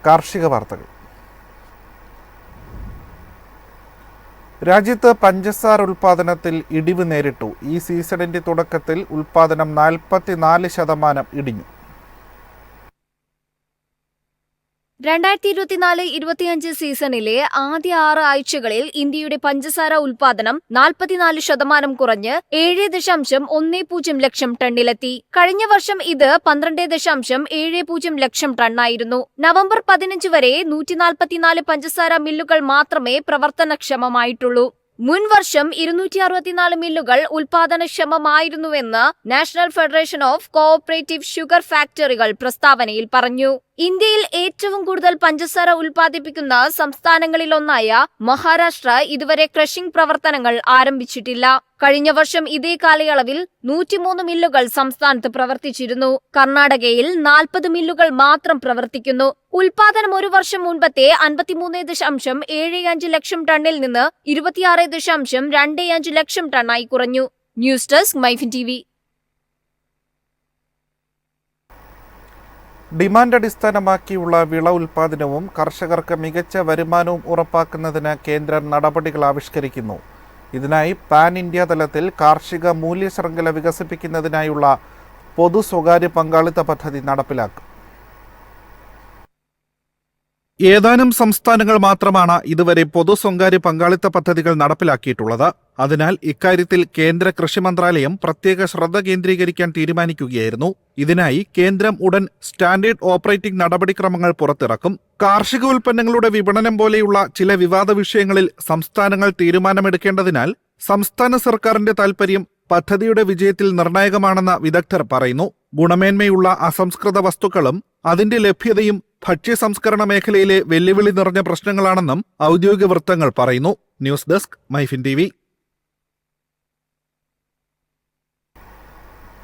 കാർഷിക വാർത്തകൾ. രാജ്യത്ത് പഞ്ചസാര ഉൽപ്പാദനത്തിൽ ഇടിവ് നേരിട്ടു. ഈ സീസണിന്റെ തുടക്കത്തിൽ ഉൽപ്പാദനം 44% ഇടിഞ്ഞു. 2024-25 സീസണിലെ ആദ്യ 6 ആഴ്ചകളിൽ ഇന്ത്യയുടെ പഞ്ചസാര ഉൽപാദനം 44% കുറഞ്ഞ് 7.10 ലക്ഷം ടണ്ണിലെത്തി. കഴിഞ്ഞ വർഷം ഇത് 12.70 ലക്ഷം ടണ്ണായിരുന്നു. നവംബർ 15 വരെ 144 പഞ്ചസാര മില്ലുകൾ മാത്രമേ പ്രവർത്തനക്ഷമമായിട്ടുള്ളൂ. മുൻ വർഷം 264 മില്ലുകൾ ഉൽപാദനക്ഷമമായിരുന്നുവെന്ന് national federation of cooperative sugar ഫാക്ടറികൾ പ്രസ്താവനയിൽ പറഞ്ഞു. ഇന്ത്യയിൽ ഏറ്റവും കൂടുതൽ പഞ്ചസാര ഉൽപ്പാദിപ്പിക്കുന്ന സംസ്ഥാനങ്ങളിലൊന്നായ മഹാരാഷ്ട്ര ഇതുവരെ ക്രഷിംഗ് പ്രവർത്തനങ്ങൾ ആരംഭിച്ചിട്ടില്ല. കഴിഞ്ഞ വർഷം ഇതേ കാലയളവിൽ 103 മില്ലുകൾ സംസ്ഥാനത്ത് പ്രവർത്തിച്ചിരുന്നു. കർണാടകയിൽ 40 മില്ലുകൾ മാത്രം പ്രവർത്തിക്കുന്നു. ഉൽപാദനം ഒരു വർഷം മുൻപത്തെ 53.75 ലക്ഷം ടണ്ണിൽ നിന്ന് 26.25 ലക്ഷം ടണ്ണായി കുറഞ്ഞു. News desk MyFin TV. Demand അടിസ്ഥാനമാക്കിയുള്ള വിള ഉൽപ്പാദനവും കർഷകർക്ക് മികച്ച വരുമാനവും ഉറപ്പാക്കുന്നതിന് കേന്ദ്രം നടപടികൾ ആവിഷ്കരിക്കുന്നു. ഇതിനായി പാൻ ഇന്ത്യ തലത്തിൽ കാർഷിക മൂല്യശൃംഖല വികസിപ്പിക്കുന്നതിനായുള്ള പൊതു സ്വകാര്യ പങ്കാളിത്ത പദ്ധതി നടപ്പിലാക്കും. ഏതാനും സംസ്ഥാനങ്ങൾ മാത്രമാണ് ഇതുവരെ പൊതു സ്വകാര്യ പങ്കാളിത്ത പദ്ധതികൾ നടപ്പിലാക്കിയിട്ടുള്ളത്. അതിനാൽ ഇക്കാര്യത്തിൽ കേന്ദ്ര കൃഷി മന്ത്രാലയം പ്രത്യേക ശ്രദ്ധ കേന്ദ്രീകരിക്കാൻ തീരുമാനിക്കുകയായിരുന്നു. ഇതിനായി കേന്ദ്രം ഉടൻ സ്റ്റാൻഡേർഡ് ഓപ്പറേറ്റിംഗ് നടപടിക്രമങ്ങൾ പുറത്തിറക്കും. കാർഷിക ഉൽപ്പന്നങ്ങളുടെ വിപണനം പോലെയുള്ള ചില വിവാദ വിഷയങ്ങളിൽ സംസ്ഥാനങ്ങൾ തീരുമാനമെടുക്കേണ്ടതിനാൽ സംസ്ഥാന സർക്കാരിന്റെ താൽപര്യം പദ്ധതിയുടെ വിജയത്തിൽ നിർണായകമാണെന്ന് വിദഗ്ധർ പറയുന്നു. ഗുണമേന്മയുള്ള അസംസ്കൃത വസ്തുക്കളും അതിന്റെ ലഭ്യതയും ഭക്ഷ്യ സംസ്കരണ മേഖലയിലെ വെല്ലുവിളി നിറഞ്ഞ പ്രശ്നങ്ങളാണെന്നും ഔദ്യോഗിക വൃത്തങ്ങൾ പറയുന്നു. News desk MyFin TV.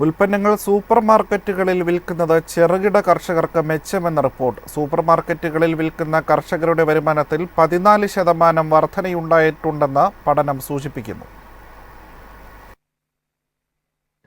ഉൽപ്പന്നങ്ങൾ സൂപ്പർ മാർക്കറ്റുകളിൽ വിൽക്കുന്നത് ചെറുകിട കർഷകർക്ക് മെച്ചമെന്ന റിപ്പോർട്ട്. സൂപ്പർ മാർക്കറ്റുകളിൽ വിൽക്കുന്ന കർഷകരുടെ വരുമാനത്തിൽ 14% വർധനയുണ്ടായിട്ടുണ്ടെന്ന് പഠനം സൂചിപ്പിക്കുന്നു.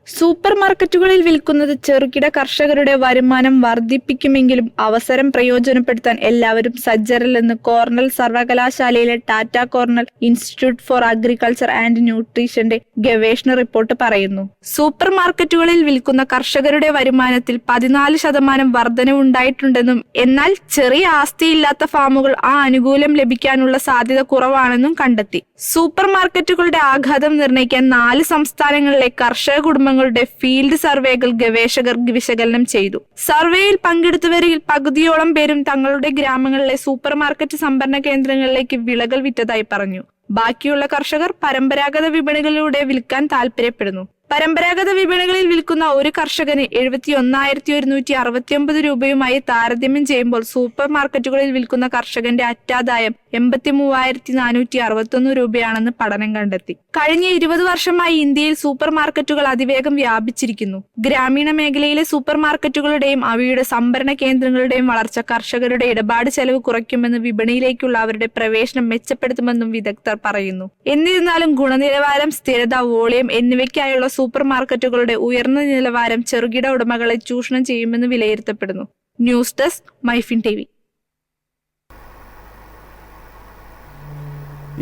സൂപ്പർ മാർക്കറ്റുകളിൽ വിൽക്കുന്നത് ചെറുകിട കർഷകരുടെ വരുമാനം വർദ്ധിപ്പിക്കുമെങ്കിലും അവസരം പ്രയോജനപ്പെടുത്താൻ എല്ലാവരും സജ്ജരല്ലെന്ന് കോർണൽ സർവകലാശാലയിലെ Tata Cornell institute for agriculture and ന്യൂട്രീഷന്റെ ഗവേഷണ റിപ്പോർട്ട് പറയുന്നു. സൂപ്പർ മാർക്കറ്റുകളിൽ വിൽക്കുന്ന കർഷകരുടെ വരുമാനത്തിൽ 14% വർധനവുണ്ടായിട്ടുണ്ടെന്നും എന്നാൽ ചെറിയ ആസ്തിയില്ലാത്ത ഫാമുകൾ ആ ആനുകൂല്യം ലഭിക്കാനുള്ള സാധ്യത കുറവാണെന്നും കണ്ടെത്തി. സൂപ്പർ മാർക്കറ്റുകളുടെ ആഘാതം നിർണ്ണയിക്കാൻ 4 സംസ്ഥാനങ്ങളിലെ കർഷക കുടുംബങ്ങളുടെ ഫീൽഡ് സർവേകൾ ഗവേഷകർ വിശകലനം ചെയ്തു. സർവേയിൽ പങ്കെടുത്തവരിൽ പകുതിയോളം പേരും തങ്ങളുടെ ഗ്രാമങ്ങളിലെ സൂപ്പർ മാർക്കറ്റ് സംഭരണ കേന്ദ്രങ്ങളിലേക്ക് വിളകൾ വിറ്റതായി പറഞ്ഞു. ബാക്കിയുള്ള കർഷകർ പരമ്പരാഗത വിപണികളിലൂടെ വിൽക്കാൻ താൽപര്യപ്പെടുന്നു. പരമ്പരാഗത വിപണികളിൽ വിൽക്കുന്ന ഒരു കർഷകന് 71,169 രൂപയുമായി താരതമ്യം ചെയ്യുമ്പോൾ സൂപ്പർ മാർക്കറ്റുകളിൽ വിൽക്കുന്ന കർഷകന്റെ അറ്റാദായം 83,461 രൂപയാണെന്ന് പഠനം കണ്ടെത്തി. കഴിഞ്ഞ 20 വർഷമായി ഇന്ത്യയിൽ സൂപ്പർ മാർക്കറ്റുകൾ അതിവേഗം വ്യാപിച്ചിരിക്കുന്നു. ഗ്രാമീണ മേഖലയിലെ സൂപ്പർ മാർക്കറ്റുകളുടെയും അവയുടെ സംഭരണ കേന്ദ്രങ്ങളുടെയും വളർച്ച കർഷകരുടെ ഇടപാട് ചെലവ് കുറയ്ക്കുമെന്ന് വിപണിയിലേക്കുള്ള അവരുടെ പ്രവേശനം മെച്ചപ്പെടുത്തുമെന്നും വിദഗ്ധർ പറയുന്നു. എന്നിരുന്നാലും ഗുണനിലവാരം, സ്ഥിരത, വോളിയം എന്നിവയ്ക്കായുള്ള സൂപ്പർ മാർക്കറ്റുകളുടെ ഉയർന്ന നിലവാരം ചെറുകിട ഉടമകളെ ചൂഷണം ചെയ്യുമെന്ന് വിലയിരുത്തപ്പെടുന്നു. News desk MyFin TV.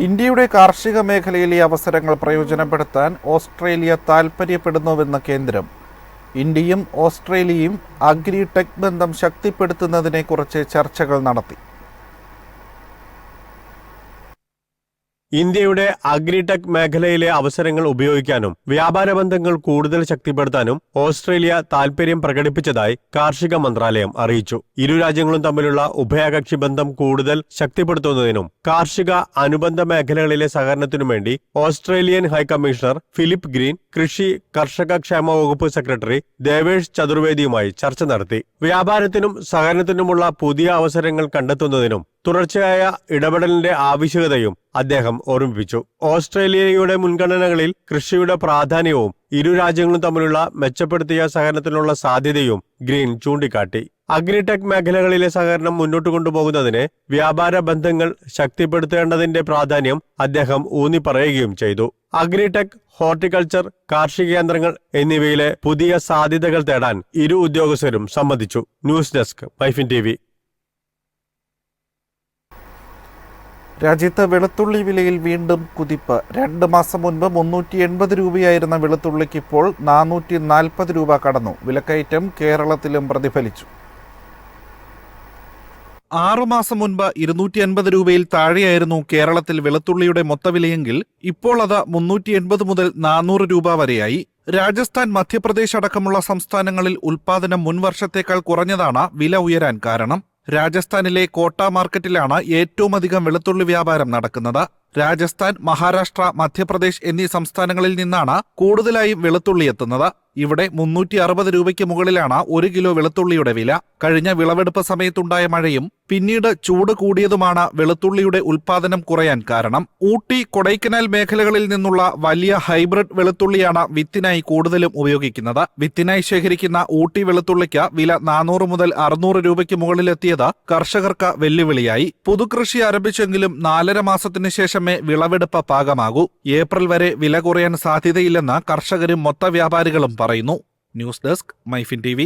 ഇന്ത്യയുടെ കാർഷിക മേഖലയിലെ അവസരങ്ങൾ പ്രയോജനപ്പെടുത്താൻ ഓസ്ട്രേലിയ താൽപര്യപ്പെടുന്നുവെന്ന് കേന്ദ്രം. ഇന്ത്യയും ഓസ്ട്രേലിയയും അഗ്രി ടെക് ബന്ധം ശക്തിപ്പെടുത്തുന്നതിനെക്കുറിച്ച് ചർച്ചകൾ നടത്തി. ഇന്ത്യയുടെ അഗ്രിടെക് മേഖലയിലെ അവസരങ്ങൾ ഉപയോഗിക്കാനും വ്യാപാര ബന്ധങ്ങൾ കൂടുതൽ ശക്തിപ്പെടുത്താനും ഓസ്ട്രേലിയ താൽപര്യം പ്രകടിപ്പിച്ചതായി കാർഷിക മന്ത്രാലയം അറിയിച്ചു. ഇരു രാജ്യങ്ങളും തമ്മിലുള്ള ഉഭയകക്ഷി ബന്ധം കൂടുതൽ ശക്തിപ്പെടുത്തുന്നതിനും കാർഷിക അനുബന്ധ മേഖലകളിലെ സഹകരണത്തിനും വേണ്ടി ഓസ്ട്രേലിയൻ ഹൈക്കമ്മീഷണർ ഫിലിപ്പ് ഗ്രീൻ കൃഷി കർഷക ക്ഷേമ വകുപ്പ് സെക്രട്ടറി ദേവേഷ് ചതുർവേദിയുമായി ചർച്ച നടത്തി. വ്യാപാരത്തിനും സഹകരണത്തിനുമുള്ള പുതിയ അവസരങ്ങൾ കണ്ടെത്തുന്നതിനും തുടർച്ചയായ ഇടപെടലിന്റെ ആവശ്യകതയും അദ്ദേഹം ഓർമ്മിപ്പിച്ചു. ഓസ്ട്രേലിയയുടെ മുൻഗണനകളിൽ കൃഷിയുടെ പ്രാധാന്യവും ഇരു രാജ്യങ്ങളും തമ്മിലുള്ള മെച്ചപ്പെടുത്തിയ സഹകരണത്തിനുള്ള സാധ്യതയും ഗ്രീൻ ചൂണ്ടിക്കാട്ടി. അഗ്രിടെക് മേഖലകളിലെ സഹകരണം മുന്നോട്ട് കൊണ്ടുപോകുന്നതിന് വ്യാപാര ബന്ധങ്ങൾ ശക്തിപ്പെടുത്തേണ്ടതിന്റെ പ്രാധാന്യം അദ്ദേഹം ഊന്നിപ്പറയുകയും ചെയ്തു. അഗ്രിടെക്, ഹോർട്ടിക്കൾച്ചർ, കാർഷിക കേന്ദ്രങ്ങൾ എന്നിവയിലെ പുതിയ സാധ്യതകൾ തേടാൻ ഇരു ഉദ്യോഗസ്ഥരും സമ്മതിച്ചു. News desk MyFin TV. രാജ്യത്ത് വെളുത്തുള്ളി വിലയിൽ വീണ്ടും കുതിപ്പ്. 2 മാസം മുൻപ് 380 രൂപയായിരുന്ന വെളുത്തുള്ളിക്ക് ഇപ്പോൾ 440 രൂപ കടന്നു. വിലക്കയറ്റം കേരളത്തിലും പ്രതിഫലിച്ചു. 6 മാസം മുൻപ് 250 രൂപയിൽ താഴെയായിരുന്നു കേരളത്തിൽ വെളുത്തുള്ളിയുടെ മൊത്തവിലയെങ്കിൽ ഇപ്പോൾ അത് 380 മുതൽ 400 രൂപ വരെയായി. രാജസ്ഥാൻ, മധ്യപ്രദേശ് അടക്കമുള്ള സംസ്ഥാനങ്ങളിൽ ഉൽപാദനം മുൻവർഷത്തേക്കാൾ കുറഞ്ഞതാണ് വില ഉയരാൻ കാരണം. രാജസ്ഥാനിലെ കോട്ട മാർക്കറ്റിലാണ് ഏറ്റവും അധികം വെളുത്തുള്ളി വ്യാപാരം നടക്കുന്നത്. രാജസ്ഥാൻ, മഹാരാഷ്ട്ര, മധ്യപ്രദേശ് എന്നീ സംസ്ഥാനങ്ങളിൽ നിന്നാണ് കൂടുതലായും വെളുത്തുള്ളി എത്തുന്നത്. ഇവിടെ 360 രൂപയ്ക്ക് മുകളിലാണ് 1 കിലോ വെളുത്തുള്ളിയുടെ വില. കഴിഞ്ഞ വിളവെടുപ്പ് സമയത്തുണ്ടായ മഴയും പിന്നീട് ചൂട് കൂടിയതുമാണ് വെളുത്തുള്ളിയുടെ ഉൽപാദനം കുറയാൻ കാരണം. ഊട്ടി, കൊടൈക്കനാൽ മേഖലകളിൽ നിന്നുള്ള വലിയ ഹൈബ്രിഡ് വെളുത്തുള്ളിയാണ് വിത്തിനായി കൂടുതലും ഉപയോഗിക്കുന്നത്. വിത്തിനായി ശേഖരിക്കുന്ന ഊട്ടി വെളുത്തുള്ളിക്ക് വില 400 മുതൽ 600 രൂപയ്ക്ക് മുകളിലെത്തിയത് കർഷകർക്ക് വെല്ലുവിളിയായി. പുതുകൃഷി ആരംഭിച്ചെങ്കിലും 4.5 മാസത്തിന് ശേഷമേ വിളവെടുപ്പ് പാകമാകൂ. ഏപ്രിൽ വരെ വില കുറയാൻ സാധ്യതയില്ലെന്ന് കർഷകരും മൊത്ത വ്യാപാരികളും പറയുന്നു. News desk, MyFin TV.